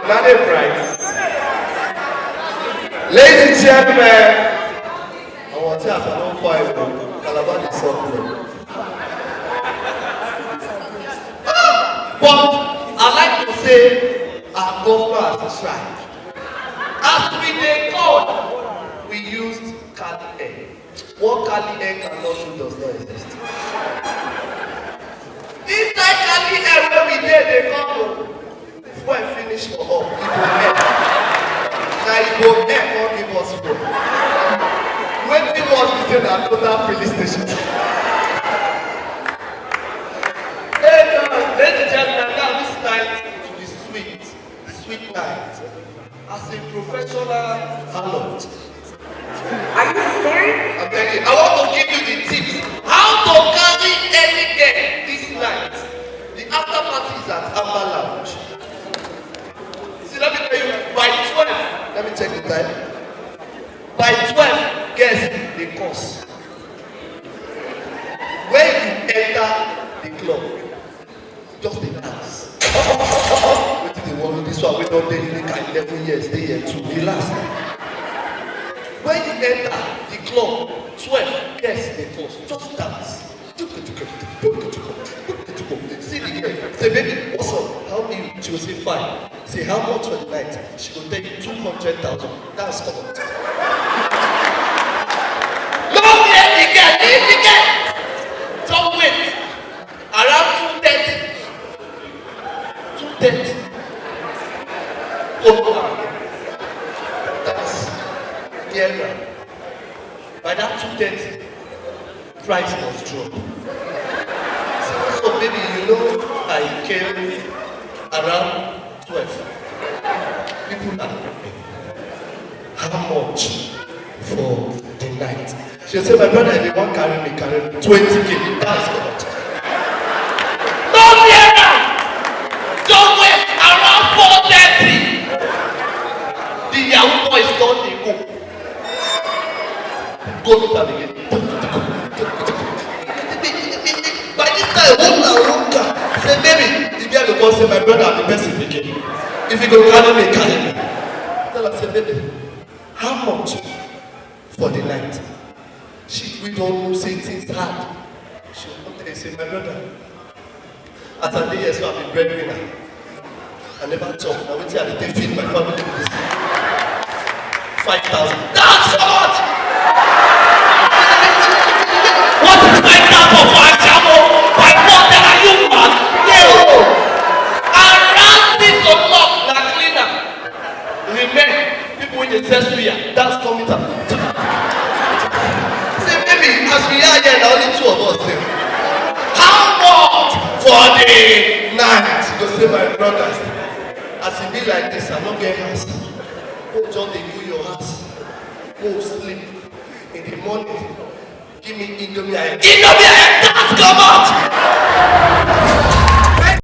Not a price. Ladies and gentlemen, I want to have a 1.5 Calabar is something. But I like to say our government has tried. As we dey call, we used Cali air. What Cali air cannot do does not exist. Inside Cali air where we dey, they come before I finish for all, it go air. Now it go air or give us food. When we want to say that total filling station. Ladies and gentlemen, now this night to be sweet night. As a professional talent. Are you serious? I'm telling you, I want to give you the tips. How to carry any girl this night. The after party is at Amber Lounge. See, let me tell you, by 12, let me check the time. By 12, guess the course. When you enter the club, just the dance. Wetin dey worry this one wey don dey in the 11 years dey here too. Relax. When you enter the club, 12 guess the course. Just dance. See the girl. Say baby, what's up? How many? She will say fine. Say how much for the night? She will take you 200,000. That's come on. Don't get the girl. Leave the girl. Don't wait. Around 2:30. 2:30. That's the by that 2:30, price must drop. So maybe you know I came around 12. People are happy. How much for the night? She said, my brother, if you want carry me 20K. That's what. Don't hear that! Don't wait around 4:30. The Yahoo boys don't dey go. Go meet am again. By this time, hold car. Say, baby, the girl go come say, my brother, I'm the best in the game. If you go carry me, carry me. Tell her, say, baby, how much for the night? We don't say things hard. She will come say, my brother, as I dey here, so I'm a breadwinner. I never chop. Now wait till I dey feed my family with this. 5,000. That's what! What is 5,000 for a jamo? By what are you, man? No! Around 6 o'clock, la cleaner. Remain. People in the test here. That's coming up. Say, baby, as we are here, now only 2 of us there. How much for the night? She go say, my brothers. As it be like this, I don't get house. Go just dey do your house. Go sleep. In the morning, give me Indomie. Indomie, that's come out!